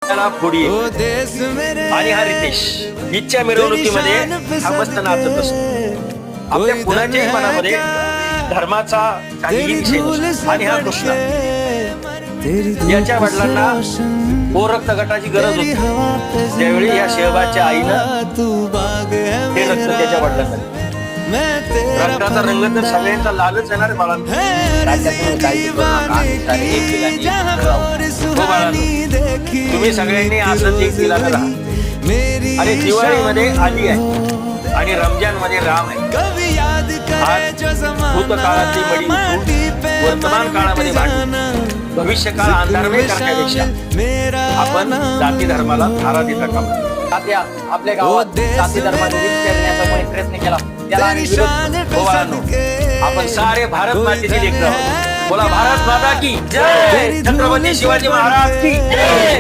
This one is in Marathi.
त्याला फोडी आणि हा रितेश हिच्या मिरवणुकीमध्ये हा मस्त नाचत असतो. आपल्या कुणाच्याही मनामध्ये धर्माचा काहीही विषय नसतो. आणि हा कृष्ण याच्या वडिलांना ओ रक्त गटाची गरज होती. त्यावेळी या शहबाजच्या आईनं ते रक्त त्याच्या वडिलांना दिलं. रक्ताचा रंग तर सगळ्यांचा लालच येणार बाळांनो. राज्यातून काही करू नका. एक ठिकाणी हो बाळांनो, तुम्ही सगळ्यांनी असंच एक ठिकाणी राहा. आणि दिवाळीमध्ये आली आहे आणि रमजान मध्ये राम आहे. आज भूतकाळातली मडी वर्तमान काळामध्ये भांडून भविष्य काळ अंधारमय करण्यापेक्षा आपण जाती धर्माला थारा देता कामा. तात्या आपल्या गावात जाती धर्माचा विरोध करण्याचा कोणी प्रयत्न केला त्याला आम्ही विरोध हो बाळांनो, आपण सारे भारत मातेचे लेकरं आहोत. बोला भारत माता की जय. छत्रपती शिवाजी महाराज की जय.